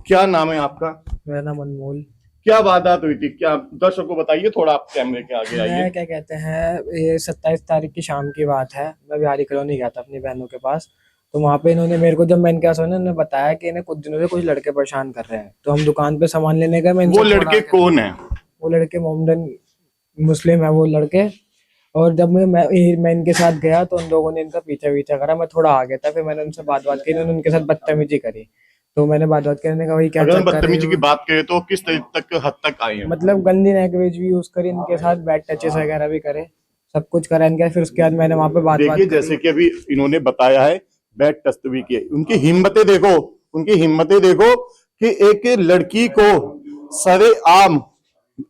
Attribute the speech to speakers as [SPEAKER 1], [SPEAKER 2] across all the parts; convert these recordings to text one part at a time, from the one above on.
[SPEAKER 1] क्या नाम है आपका?
[SPEAKER 2] मेरा नाम अनमोल।
[SPEAKER 1] क्या वारदात हुई थी? क्या दर्शकों को बताइए, थोड़ा आप कैमरे के आगे आइए।
[SPEAKER 2] मैं क्या कहते हैं, ये 27 तारीख की शाम की बात है। मैं बिहारी कॉलोनी गया था अपनी बहनों के पास। तो वहाँ पे इन्होंने मेरे को, जब मैं इनके पास हुआ ना, इन्होंने बताया कि इन्हें कुछ दिनों से कुछ लड़के परेशान कर रहे हैं। तो हम दुकान पे सामान लेने गए, मैं
[SPEAKER 1] वो
[SPEAKER 2] इनसे थोड़ा
[SPEAKER 1] लड़के
[SPEAKER 2] आगे था।
[SPEAKER 1] कौन है?
[SPEAKER 2] वो लड़के मोमडन मुस्लिम है वो लड़के। और जब मैं इनके साथ गया तो उन लोगों ने इनका पीछा पीछा करा। मैं थोड़ा आगे था, फिर मैंने उनसे बात की, इन्होंने उनके साथ बदतमीजी करी। तो मैंने बात करने का, वही क्या
[SPEAKER 1] अगर हम
[SPEAKER 2] चेक कर रहे
[SPEAKER 1] बदतमीजी की
[SPEAKER 2] हो।
[SPEAKER 1] बात करें तो किस हद तक आए हैं?
[SPEAKER 2] मतलब गंदी लैंग्वेज भी यूज करी इनके साथ, बैड टचेस वगैरह भी करे, सब कुछ करा इनके। फिर उसके बाद मैंने वहां पे बात
[SPEAKER 1] देखिए,
[SPEAKER 2] करी।
[SPEAKER 1] जैसे कि अभी इन्होंने बताया है, बैट टच भी किए। उनकी हिम्मतें देखो कि एक लड़की को सरेआम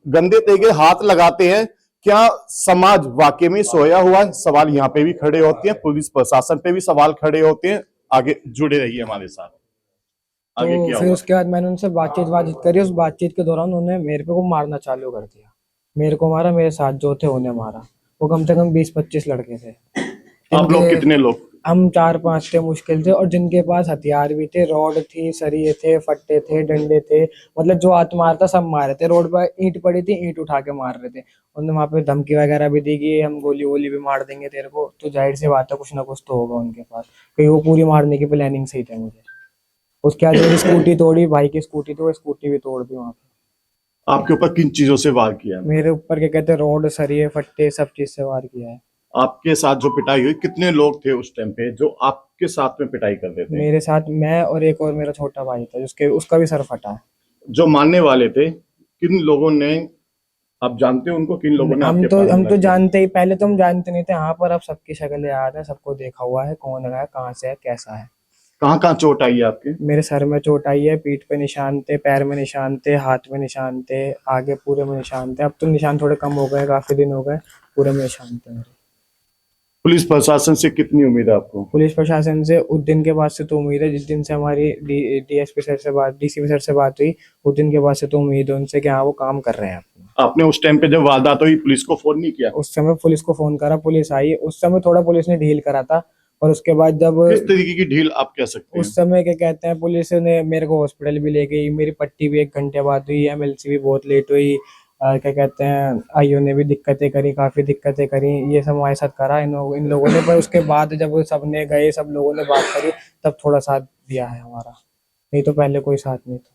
[SPEAKER 1] गंदे तेगे हाथ लगाते हैं। क्या समाज वाकई में सोया हुआ है? सवाल यहाँ पे भी खड़े होते हैं, पुलिस प्रशासन पे भी सवाल खड़े होते हैं। आगे जुड़े रहिए हमारे साथ।
[SPEAKER 2] तो
[SPEAKER 1] आगे क्या
[SPEAKER 2] फिर
[SPEAKER 1] हुआ?
[SPEAKER 2] उसके बाद मैंने उनसे बातचीत करी। उस बातचीत के दौरान उन्होंने मेरे पे को मारना चालू कर दिया। मेरे को मारा, मेरे साथ जो थे उन्हें मारा। वो कम से कम 20-25 लड़के थे
[SPEAKER 1] आप
[SPEAKER 2] जिनके,
[SPEAKER 1] लोग कितने लोग?
[SPEAKER 2] हम 4-5 थे मुश्किल से। और जिनके पास हथियार भी थे, रॉड थी, सरिये थे, फट्टे थे, डंडे थे। मतलब जो हाथ मारता सब मारे थे। रोड पर ईंट पड़ी थी, ईंट उठा के मार रहे थे। उन्होंने वहां पे धमकी वगैरह भी दी कि हम गोली वोली भी मार देंगे तेरे को। तो जाहिर सी बात है, कुछ ना कुछ तो होगा उनके पास, क्योंकि वो पूरी मारने की प्लानिंग से ही थे मुझे। उसके बाद मेरी स्कूटी तोड़ी, भाई की स्कूटी थी, वो स्कूटी भी तोड़ दी वहां
[SPEAKER 1] आपके ऊपर किन चीजों से वार किया?
[SPEAKER 2] पे। मेरे ऊपर क्या कहते हैं, रोड, सरिये, फट्टे, सब चीज से वार किया है।
[SPEAKER 1] आपके साथ जो पिटाई हुई, कितने लोग थे उस टाइम पे जो आपके साथ में पिटाई कर रहे थे?
[SPEAKER 2] मेरे साथ मैं और एक और मेरा छोटा भाई था, जिसके उसका भी सर फटा है।
[SPEAKER 1] जो मानने वाले थे, किन लोगों ने, आप जानते हो उनको, किन लोगों ने आपके ऊपर
[SPEAKER 2] हम
[SPEAKER 1] हमला
[SPEAKER 2] तो
[SPEAKER 1] किया?
[SPEAKER 2] जानते ही, पहले तो हम जानते नहीं थे। हाँ, पर अब सबकी शक्लें याद है, सबको देखा हुआ है, कौन है, कहाँ से है, कैसा है।
[SPEAKER 1] कहाँ कहाँ चोट आई है आपके?
[SPEAKER 2] मेरे सर में चोट आई है, पीठ पे निशान थे, पैर में निशान थे, हाथ में निशान थे, आगे पूरे में निशान थे। अब तो निशान थोड़े कम हो गए, काफी दिन हो गए। पूरे में निशान थे मेरे।
[SPEAKER 1] पुलिस प्रशासन से कितनी उम्मीद है आपको?
[SPEAKER 2] पुलिस प्रशासन से उस दिन के बाद से तो उम्मीद है, जिस दिन से हमारी डीएसपी सर से बात, डीसीपी सर से बात हुई, उस दिन के बाद से तो उम्मीद है उनसे कि हाँ वो काम कर रहे हैं अपना।
[SPEAKER 1] आपने उस टाइम पे जब वारदात हुई, पुलिस को फोन नहीं किया?
[SPEAKER 2] उस समय पुलिस को फोन करा, पुलिस आई। उस समय थोड़ा पुलिस ने ढील करा था। और उसके बाद जब,
[SPEAKER 1] किस तरीके की ढील आप कह सकते
[SPEAKER 2] उस
[SPEAKER 1] हैं?
[SPEAKER 2] समय क्या कहते हैं, पुलिस ने मेरे को हॉस्पिटल भी ले गई। मेरी पट्टी भी 1 घंटे बाद हुई, एमएलसी भी बहुत लेट हुई। क्या कहते हैं, आईओ ने भी दिक्कतें करी, काफी दिक्कतें करी। ये सब हमारे साथ करा इन लोगों ने। पर उसके बाद जब सबने गए, सब लोगों ने बात करी, तब थोड़ा साथ दिया है हमारा। नहीं तो पहले कोई साथ नहीं था।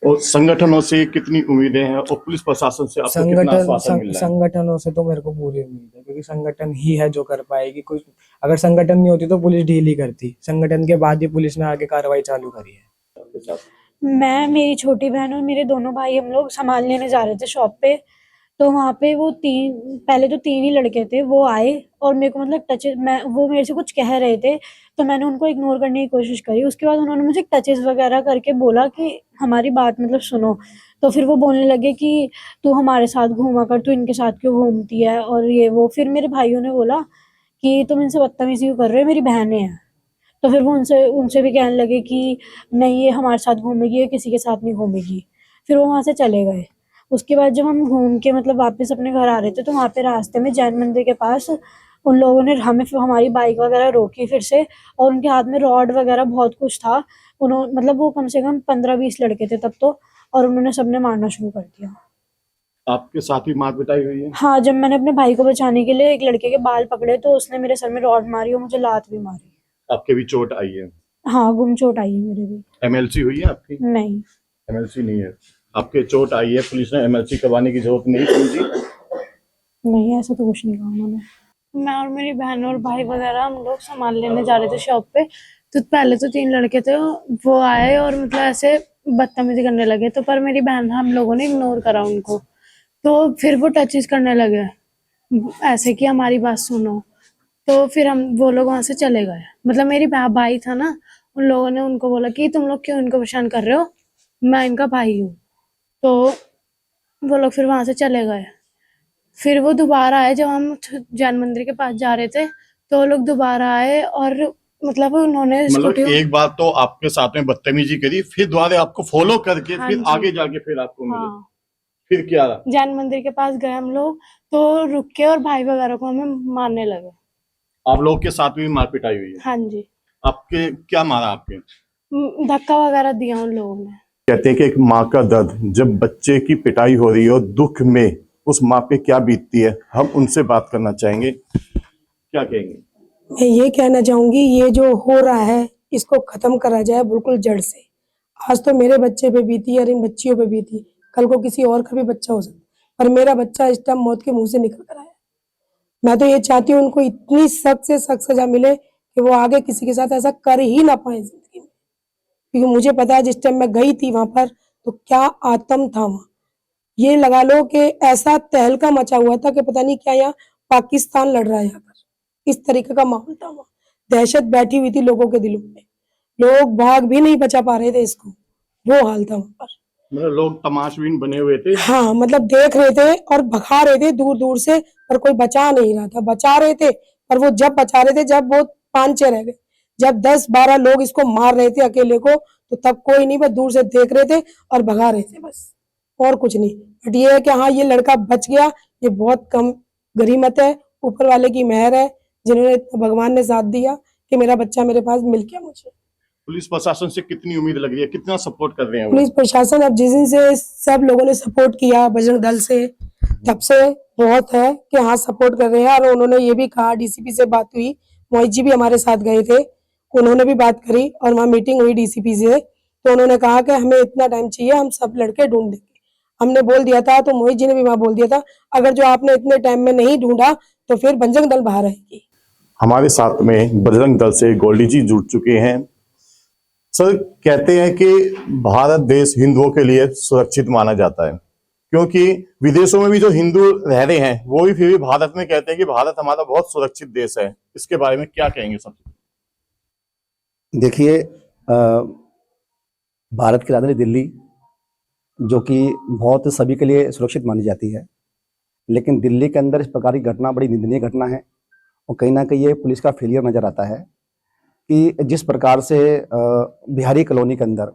[SPEAKER 1] और संगठनों से कितनी उम्मीदें हैं, और पुलिस प्रशासन से आपको कितना आश्वासन मिल रहा है?
[SPEAKER 2] संगठनों से तो मेरे को पूरी उम्मीद है, क्योंकि संगठन ही है जो कर पाएगी कुछ। अगर संगठन नहीं होती तो पुलिस ढील ही करती। संगठन के बाद ही पुलिस ने आगे कार्रवाई चालू करी है।
[SPEAKER 1] आपके साथ?
[SPEAKER 3] मैं, मेरी छोटी बहन और मेरे दोनों भाई, हम लोग सामान लेने जा रहे थे शॉप पे। तो वहाँ पे वो तीन, पहले तो तीन ही लड़के थे, वो आए और मेरे को मतलब टच, मैं, वो मेरे से कुछ कह रहे थे। तो मैंने उनको इग्नोर करने की कोशिश करी। उसके बाद उन्होंने मुझे टचेस वगैरह करके बोला कि हमारी बात मतलब सुनो। तो फिर वो बोलने लगे कि तू हमारे साथ घूमा कर, तू इनके साथ क्यों घूमती है, और ये वो। फिर मेरे भाइयों ने बोला कि तुम इनसे बदतमीजी क्यों कर रहे हो, मेरी बहनें हैं। तो फिर वो उनसे उनसे भी कहने लगे कि नहीं, ये हमारे साथ घूमेगी, ये किसी के साथ नहीं घूमेगी। फिर वो वहाँ से चले गए। उसके बाद जब हम घूम के मतलब वापस अपने घर आ रहे थे, तो वहाँ पे रास्ते में जैन मंदिर के पास उन लोगों ने हमें, फिर हमारी बाइक वगैरह रोकी फिर से। और उनके हाथ में रॉड वगैरह बहुत कुछ था। उन्होंने मतलब, वो कम से कम 15-20 लड़के थे तब तो। और उन्होंने सबने मारना शुरू कर दिया।
[SPEAKER 1] आपके साथ ही मार पिटाई हुई है?
[SPEAKER 3] हाँ, जब मैंने अपने भाई को बचाने के लिए एक लड़के के बाल पकड़े, तो उसने मेरे सर में रॉड मारी और मुझे लात भी मारी।
[SPEAKER 1] आपके भी चोट आई है?
[SPEAKER 3] हाँ, गुम चोट आई है मेरे भी।
[SPEAKER 1] एमएलसी हुई है आपकी?
[SPEAKER 3] नहीं।
[SPEAKER 1] एमएलसी नहीं है। आपके चोट आई है, पुलिस ने एमएलसी करवाने की जरूरत नहीं समझी?
[SPEAKER 3] नहीं, ऐसा तो कुछ नहीं कहा उन्होंने। मैं और मेरी बहन और भाई वगैरह, हम लोग सामान लेने जा रहे थे शॉप पे। तो पहले तो तीन लड़के थे, वो आए और मतलब ऐसे बदतमीजी करने लगे। तो पर मेरी बहन, हम लोगों ने इग्नोर करा उनको। तो फिर वो टचेस करने लगे, ऐसे कि हमारी बात सुनो। तो फिर हम, वो लोग वहां से चले गए। मतलब मेरी भाई था ना, उन लोगों ने उनको बोला कि तुम लोग क्यों इनको परेशान कर रहे हो, मैं इनका भाई हूँ। तो वो लोग फिर वहां से चले गए। फिर वो दोबारा आए, जब हम जैन मंदिर के पास जा रहे थे, तो वो लोग दोबारा आए और मतलब उन्होंने
[SPEAKER 1] मतलब
[SPEAKER 3] स्कूटी,
[SPEAKER 1] एक बार तो आपके साथ में बदतमीजी करी, फिर दोबारा आपको फॉलो करके
[SPEAKER 3] हाँ
[SPEAKER 1] फिर
[SPEAKER 3] जी,
[SPEAKER 1] आगे जाके फिर आपको मिले?
[SPEAKER 3] हाँ,
[SPEAKER 1] फिर क्या रहा?
[SPEAKER 3] जैन मंदिर के पास गए हम लोग। तो रुक के और भाई वगैरह को हमें मारने लगे।
[SPEAKER 1] आप लोग के साथ भी मार पिटाई हुई है?
[SPEAKER 3] हाँ जी।
[SPEAKER 1] आपके क्या मारा आपके?
[SPEAKER 3] धक्का वगैरह दिया उन लोगों ने।
[SPEAKER 1] कहते हैं कि एक माँ का दर्द, जब बच्चे की पिटाई हो रही हो दुख में, उस माँ पे क्या बीतती है, हम उनसे बात करना चाहेंगे। क्या कहेंगे?
[SPEAKER 4] मैं ये कहना चाहूंगी, ये जो हो रहा है इसको खत्म करा जाए बिल्कुल जड़ से। आज तो मेरे बच्चे पे बीती और इन बच्चियों पे बीती, कल को किसी और का भी बच्चा हो सकता है, पर मेरा बच्चा इस टाइम मौत के मुंह से निकल कर आया। मैं तो ये चाहती हूँ उनको इतनी सख्त से सख्त सजा मिले कि वो आगे किसी के साथ ऐसा कर ही ना पाए जिंदगी में। क्योंकि मुझे पता है जिस टाइम मैं गई थी वहां पर तो क्या आतंक था वहां। ये लगा लो कि ऐसा तहलका मचा हुआ था कि पता नहीं क्या यहाँ पाकिस्तान लड़ रहा है यहाँ पर। इस तरीके का माहौल था वहां, दहशत बैठी हुई थी लोगों के दिलों में, लोग भाग भी नहीं बचा पा रहे थे इसको, वो हाल था वहां पर।
[SPEAKER 1] मतलब लोग तमाशबीन बने हुए थे।
[SPEAKER 4] हाँ, मतलब देख रहे थे और भगा रहे थे दूर दूर से, पर कोई बचा नहीं रहा था। बचा रहे थे पर वो जब बचा रहे थे जब वो 5-6 रह गए, जब 10-12 लोग इसको मार रहे थे अकेले को, तो तब कोई नहीं, बस दूर से देख रहे थे और भगा रहे थे बस, और कुछ नहीं। बट ये है कि हाँ, ये लड़का बच गया, ये बहुत कम गनीमत है, ऊपर वाले की मेहर है, जिन्होंने भगवान ने साथ दिया कि मेरा बच्चा मेरे पास मिल गया मुझे।
[SPEAKER 1] पुलिस प्रशासन से कितनी उम्मीद लग रही है, कितना सपोर्ट कर रहे हैं वो?
[SPEAKER 4] पुलिस प्रशासन अब जिस दिन से सब लोगों ने सपोर्ट किया बजरंग दल से, तब से बहुत है कि हाँ सपोर्ट कर रहे हैं। और उन्होंने ये भी कहा, डीसीपी से बात हुई, मोहित जी भी हमारे साथ गए थे, उन्होंने भी बात करी और वहाँ मीटिंग हुई डीसीपी से, तो उन्होंने कहा कि हमें इतना टाइम चाहिए, हम सब लड़के ढूंढ देंगे। हमने बोल दिया था, तो मोहित जी ने भी वहाँ बोल दिया था, अगर जो आपने इतने टाइम में नहीं ढूंढा तो फिर बजरंग दल बाहर आएगी।
[SPEAKER 1] हमारे साथ में बजरंग दल से गोल्डी जी जुड़ चुके हैं। सर, कहते हैं कि भारत देश हिंदुओं के लिए सुरक्षित माना जाता है, क्योंकि विदेशों में भी जो हिंदू रह रहे हैं वो भी फिर भी भारत में कहते हैं कि भारत हमारा बहुत सुरक्षित देश है। इसके बारे में क्या कहेंगे सर?
[SPEAKER 5] देखिए, भारत की राजधानी दिल्ली जो कि बहुत सभी के लिए सुरक्षित मानी जाती है, लेकिन दिल्ली के अंदर इस प्रकार की घटना बड़ी निंदनीय घटना है। और कहीं ना कहीं ये पुलिस का फेलियर नज़र आता है कि जिस प्रकार से बिहारी कॉलोनी के अंदर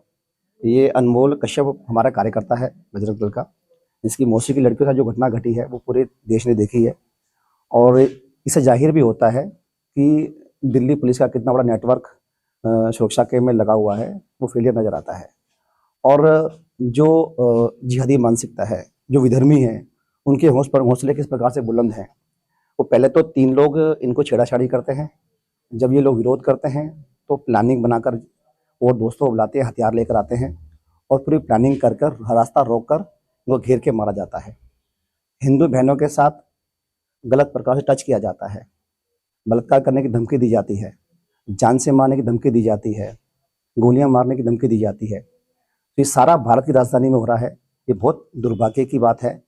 [SPEAKER 5] ये अनमोल कश्यप हमारा कार्यकर्ता है बजरंग दल का, जिसकी मौसी की लड़कियों के साथ जो घटना घटी है वो पूरे देश ने देखी है। और इससे जाहिर भी होता है कि दिल्ली पुलिस का कितना बड़ा नेटवर्क सुरक्षा के में लगा हुआ है, वो फेलियर नज़र आता है। और जो जिहादी मानसिकता है, जो विधर्मी हैं, उनके हौसले किस प्रकार से बुलंद हैं। वो पहले तो 3 लोग इनको छेड़ाछाड़ी करते हैं, जब ये लोग विरोध करते हैं तो प्लानिंग बनाकर और दोस्तों को बुलाते हैं, हथियार लेकर आते हैं और पूरी प्लानिंग कर रास्ता रोक कर उनको घेर के मारा जाता है। हिंदू बहनों के साथ गलत प्रकार से टच किया जाता है, बलात्कार करने की धमकी दी जाती है, जान से मारने की धमकी दी जाती है, गोलियां मारने की धमकी दी जाती है। तो ये सारा भारत की राजधानी में हो रहा है, ये बहुत दुर्भाग्य की बात है।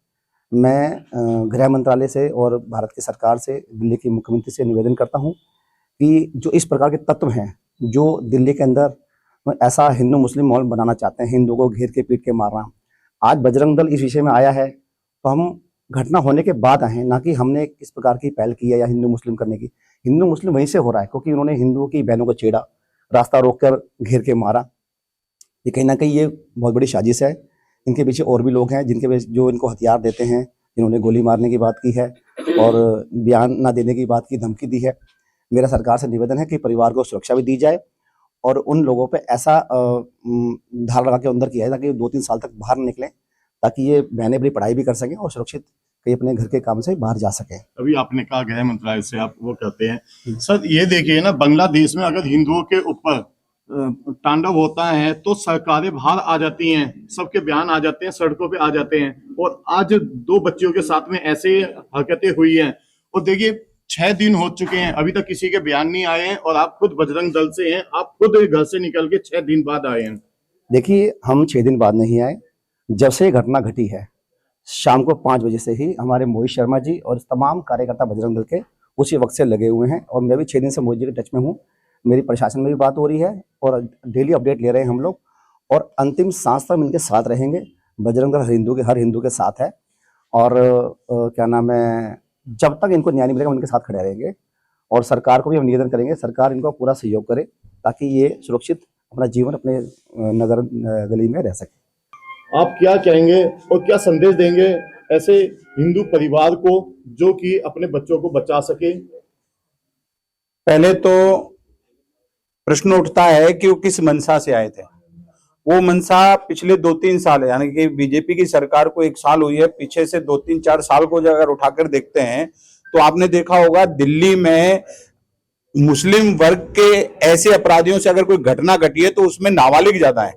[SPEAKER 5] मैं गृह मंत्रालय से और भारत की सरकार से, दिल्ली के मुख्यमंत्री से निवेदन करता हूँ कि जो इस प्रकार के तत्व हैं जो दिल्ली के अंदर ऐसा हिंदू मुस्लिम माहौल बनाना चाहते हैं, हिंदुओं को घेर के पीट के मारना, आज बजरंग दल इस विषय में आया है तो हम घटना होने के बाद आए हैं, ना कि हमने किस प्रकार की पहल की है या हिंदू मुस्लिम करने की। हिंदू मुस्लिम वहीं से हो रहा है क्योंकि उन्होंने हिंदुओं की बहनों को छेड़ा, रास्ता रोक कर घेर के मारा। ये कहीं ना कहीं ये बहुत बड़ी साजिश है। इनके पीछे और भी लोग हैं जिनके जो इनको हथियार देते हैं, जिन्होंने गोली मारने की बात की है और बयान ना देने की बात की धमकी दी है। मेरा सरकार से निवेदन है कि परिवार को सुरक्षा भी दी जाए और उन लोगों पे ऐसा धारा लगा के अंदर किया जाए ताकि 2-3 साल तक बाहर न निकलें, ताकि ये बहनें अपनी पढ़ाई भी कर सकें और सुरक्षित कहीं अपने घर के काम से बाहर जा सकें।
[SPEAKER 1] अभी आपने कहा गृह मंत्रालय से आप वो कहते हैं। सर, ये देखिए ना, बांग्लादेश में अगर हिंदुओं के ऊपर तांडव होता है तो सरकारें बाहर आ जाती हैं, सबके बयान आ जाते हैं, सड़कों पे आ जाते हैं। और आज 2 बच्चियों के साथ में ऐसे हरकतें हुई हैं और देखिए 6 दिन हो चुके हैं, अभी तक किसी के बयान नहीं आए हैं। और आप खुद बजरंग दल से हैं, आप खुद घर से निकल के 6 दिन बाद आए हैं।
[SPEAKER 5] देखिए, हम 6 दिन बाद नहीं आए, जब से घटना घटी है शाम को 5 बजे से ही हमारे मोहित शर्मा जी और तमाम कार्यकर्ता बजरंग दल के उसी वक्त से लगे हुए हैं। और मैं भी 6 दिन से मोहित जी के टच में हूँ, मेरी प्रशासन में भी बात हो रही है और डेली अपडेट ले रहे हैं हम लोग, और अंतिम सांस तक इनके साथ रहेंगे। बजरंग दल हर हिंदू के साथ है और क्या नाम है, जब तक इनको न्याय नहीं मिलेगा उनके साथ खड़े रहेंगे। और सरकार को भी हम निवेदन करेंगे, सरकार इनको पूरा सहयोग करे ताकि ये सुरक्षित अपना जीवन अपने नगर गली में रह सके।
[SPEAKER 1] आप क्या कहेंगे और क्या संदेश देंगे ऐसे हिंदू परिवार को जो कि अपने बच्चों को बचा सके?
[SPEAKER 6] पहले तो प्रश्न उठता है कि वो किस मंशा से आए थे। वो मंशा पिछले 2-3 साल, यानी कि बीजेपी की सरकार को 1 साल हुई है, पीछे से 2-3-4 साल को अगर उठाकर देखते हैं तो आपने देखा होगा दिल्ली में मुस्लिम वर्ग के ऐसे अपराधियों से अगर कोई घटना घटी है तो उसमें नाबालिग ज्यादा है।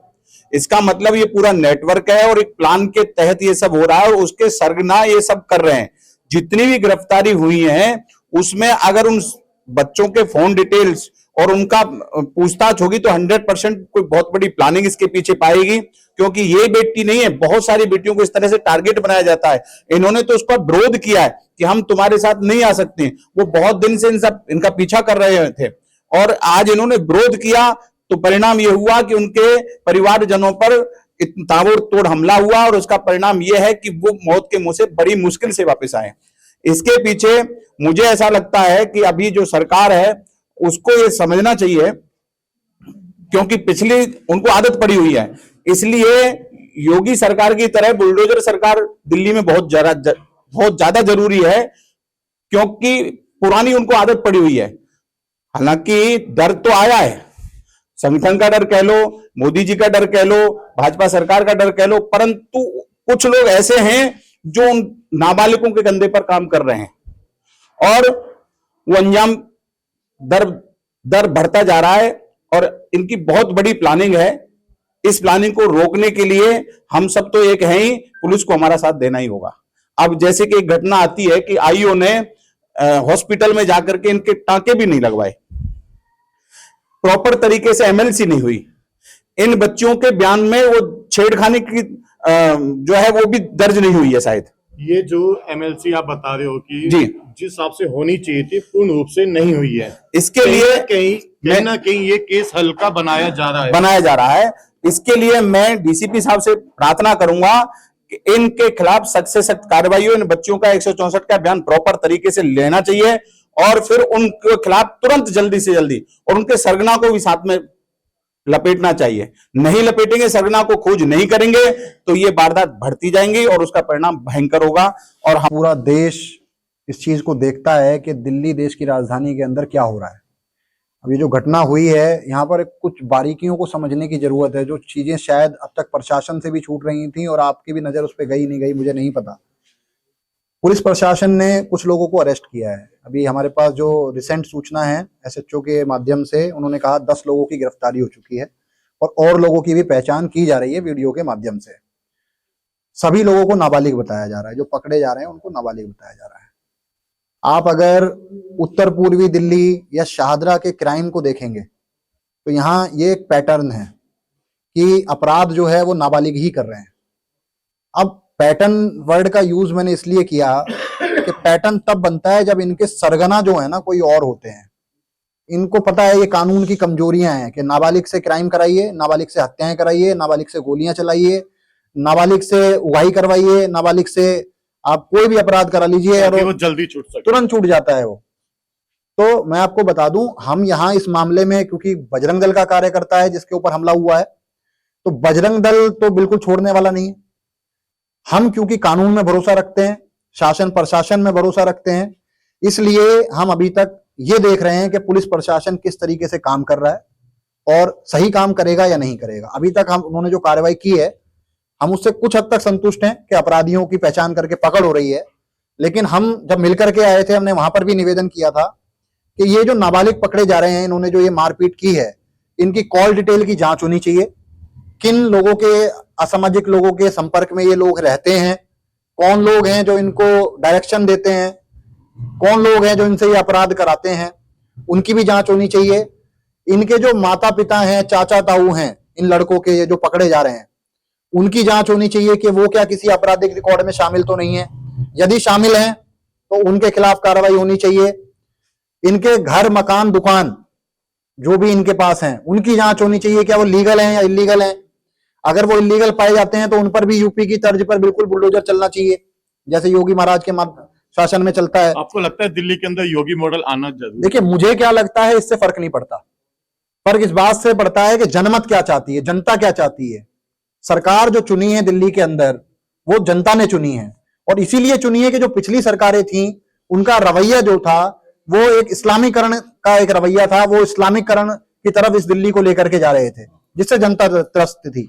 [SPEAKER 6] इसका मतलब ये पूरा नेटवर्क है और एक प्लान के तहत ये सब हो रहा है और उसके सरगना ये सब कर रहे हैं। जितनी भी गिरफ्तारी हुई है उसमें अगर उन बच्चों के फोन डिटेल्स और उनका पूछताछ होगी तो 100% कोई बहुत बड़ी प्लानिंग इसके पीछे पाएगी, क्योंकि ये बेटी नहीं है, बहुत सारी बेटियों को इस तरह से टारगेट बनाया जाता है। इन्होंने तो उसका विरोध किया है कि हम तुम्हारे साथ नहीं आ सकते, वो बहुत दिन से इनका पीछा कर रहे थे और आज इन्होंने विरोध किया तो परिणाम यह हुआ कि उनके परिवारजनों पर ताबड़तोड़ हमला हुआ और उसका परिणाम यह है कि वो मौत के मुंह से बड़ी मुश्किल से वापस आए। इसके पीछे मुझे ऐसा लगता है कि अभी जो सरकार है उसको ये समझना चाहिए, क्योंकि पिछली उनको आदत पड़ी हुई है, इसलिए योगी सरकार की तरह बुलडोजर सरकार दिल्ली में बहुत ज्यादा जरूरी है, क्योंकि पुरानी उनको आदत पड़ी हुई है। हालांकि डर तो आया है, संगठन का डर कह लो, मोदी जी का डर कह लो, भाजपा सरकार का डर कह लो, परंतु कुछ लोग ऐसे हैं जो उन नाबालिगों के कंधे पर काम कर रहे हैं और वो अंजाम दर बढ़ता जा रहा है और इनकी बहुत बड़ी प्लानिंग है। इस प्लानिंग को रोकने के लिए हम सब तो एक हैं ही, पुलिस को हमारा साथ देना ही होगा। अब जैसे कि एक घटना आती है कि आईओ ने हॉस्पिटल में जाकर के इनके टांके भी नहीं लगवाए, प्रॉपर तरीके से एमएलसी नहीं हुई, इन बच्चियों के बयान में वो छेड़खानी की जो है वो भी दर्ज नहीं हुई है शायद।
[SPEAKER 1] ये जो एमएलसी आप बता रहे हो कि
[SPEAKER 6] जी,
[SPEAKER 1] जिस हिसाब से होनी चाहिए थी पूर्ण रूप से नहीं हुई है,
[SPEAKER 6] इसके लिए
[SPEAKER 1] कहीं ना कहीं ये केस हल्का बनाया जा रहा है।
[SPEAKER 6] इसके लिए मैं डीसीपी साहब से प्रार्थना करूंगा कि इनके खिलाफ सख्त से सख्त कार्रवाई हो। इन बच्चियों का 164 का बयान प्रॉपर तरीके से लेना चाहिए और फिर उनके खिलाफ तुरंत जल्दी से जल्दी और उनके सरगना को भी साथ में लपेटना चाहिए। नहीं लपेटेंगे, सरगना को खोज नहीं करेंगे तो ये वारदात बढ़ती जाएंगी और उसका परिणाम भयंकर होगा। और
[SPEAKER 5] पूरा देश इस चीज को देखता है कि दिल्ली देश की राजधानी के अंदर क्या हो रहा है। अब ये जो घटना हुई है यहाँ पर कुछ बारीकियों को समझने की जरूरत है, जो चीजें शायद अब तक प्रशासन से भी छूट रही थी और आपकी भी नजर उस पर गई नहीं गई मुझे नहीं पता। पुलिस प्रशासन ने कुछ लोगों को अरेस्ट किया है। अभी हमारे पास जो रिसेंट सूचना है एसएचओ के माध्यम से, उन्होंने कहा 10 लोगों की गिरफ्तारी हो चुकी है और लोगों की भी पहचान की जा रही है वीडियो के माध्यम से। सभी लोगों को नाबालिग बताया जा रहा है, जो पकड़े जा रहे हैं उनको नाबालिग बताया जा रहा है। आप अगर उत्तर पूर्वी दिल्ली या शाहदरा के क्राइम को देखेंगे तो यहाँ ये एक पैटर्न है कि अपराध जो है वो नाबालिग ही कर रहे हैं। अब पैटर्न वर्ड का यूज मैंने इसलिए किया कि पैटर्न तब बनता है जब इनके सरगना जो है ना कोई और होते हैं। इनको पता है ये कानून की कमजोरियां हैं कि नाबालिग से क्राइम कराइए, नाबालिग से हत्याएं कराइए, नाबालिग से गोलियां चलाइए, नाबालिग से उगाही करवाइए, नाबालिग से आप कोई भी अपराध करा लीजिए और
[SPEAKER 1] वो जल्दी छूट सकता है,
[SPEAKER 5] तुरंत छूट जाता है वो। तो मैं आपको बता दूं, हम यहाँ इस मामले में क्योंकि बजरंग दल का कार्यकर्ता है जिसके ऊपर हमला हुआ है, तो बजरंग दल तो बिल्कुल छोड़ने वाला नहीं है। हम क्योंकि कानून में भरोसा रखते हैं, शासन प्रशासन में भरोसा रखते हैं, इसलिए हम अभी तक ये देख रहे हैं कि पुलिस प्रशासन किस तरीके से काम कर रहा है और सही काम करेगा या नहीं करेगा। अभी तक हम उन्होंने जो कार्रवाई की है हम उससे कुछ हद तक संतुष्ट हैं कि अपराधियों की पहचान करके पकड़ हो रही है। लेकिन हम जब मिलकर के आए थे हमने वहां पर भी निवेदन किया था कि ये जो नाबालिग पकड़े जा रहे हैं, इन्होंने जो ये मारपीट की है, इनकी कॉल डिटेल की जांच होनी चाहिए। किन लोगों के, असामाजिक लोगों के संपर्क में ये लोग रहते हैं, कौन लोग हैं जो इनको डायरेक्शन देते हैं, कौन लोग हैं जो इनसे ये अपराध कराते हैं, उनकी भी जांच होनी चाहिए। इनके जो माता पिता हैं, चाचा ताऊ हैं इन लड़कों के, ये जो पकड़े जा रहे हैं, उनकी जांच होनी चाहिए कि वो क्या किसी आपराधिक रिकॉर्ड में शामिल तो नहीं है। यदि शामिल हैं तो उनके खिलाफ कार्रवाई होनी चाहिए। इनके घर, मकान, दुकान जो भी इनके पास हैं उनकी जांच होनी चाहिए, क्या वो लीगल हैं या इलीगल हैं। अगर वो इलीगल पाए जाते हैं तो उन पर भी यूपी की तर्ज पर बिल्कुल बुलडोजर चलना चाहिए, जैसे योगी महाराज के शासन में चलता है।
[SPEAKER 1] आपको लगता है दिल्ली के अंदर योगी मॉडल आना जरूरी?
[SPEAKER 5] देखिए, मुझे क्या लगता है, इससे फर्क नहीं पड़ता। फर्क इस बात से पड़ता है कि जनमत क्या चाहती है, जनता क्या चाहती है। सरकार जो चुनी है दिल्ली के अंदर वो जनता ने चुनी है, और इसीलिए चुनी है कि जो पिछली सरकारें थी उनका रवैया जो था वो एक इस्लामीकरण का एक रवैया था। वो इस्लामीकरण
[SPEAKER 7] की तरफ इस दिल्ली को लेकर के जा रहे थे, जिससे जनता त्रस्त थी।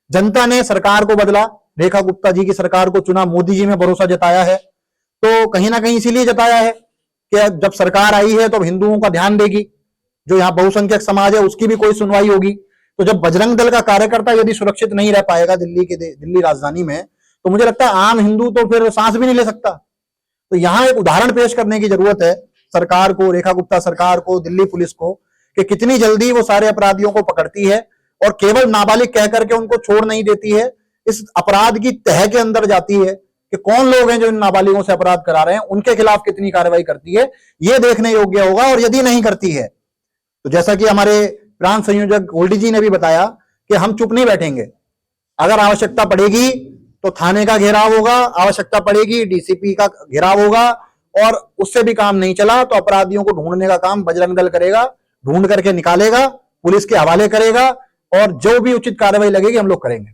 [SPEAKER 7] जनता ने सरकार को बदला, रेखा गुप्ता जी की सरकार को चुना, मोदी जी में भरोसा जताया है। तो कहीं ना कहीं इसीलिए जताया है कि जब सरकार आई है तो अब हिंदुओं का ध्यान देगी, जो यहाँ बहुसंख्यक समाज है उसकी भी कोई सुनवाई होगी। तो जब बजरंग दल का कार्यकर्ता यदि सुरक्षित नहीं रह पाएगा दिल्ली राजधानी में, तो मुझे लगता है आम हिंदू तो फिर सांस भी नहीं ले सकता। तो यहाँ एक उदाहरण पेश करने की जरूरत है सरकार को, रेखा गुप्ता सरकार को, दिल्ली पुलिस को, कि कितनी जल्दी वो सारे अपराधियों को पकड़ती है और केवल नाबालिग कह करके उनको छोड़ नहीं देती है, इस अपराध की तह के अंदर जाती है कि कौन लोग हैं जो इन नाबालिगों से अपराध करा रहे हैं, उनके खिलाफ कितनी कार्रवाई करती है, ये देखने योग्य होगा। और यदि नहीं करती है तो जैसा कि हमारे प्रांत संयोजक गोल्डी जी ने भी बताया कि हम चुप नहीं बैठेंगे। अगर आवश्यकता पड़ेगी तो थाने का घेराव होगा, आवश्यकता पड़ेगी डीसीपी का घेराव होगा, और उससे भी काम नहीं चला तो अपराधियों को ढूंढने का काम बजरंग दल करेगा, ढूंढ करके निकालेगा, पुलिस के हवाले करेगा, और जो भी उचित कार्रवाई लगेगी हम लोग करेंगे।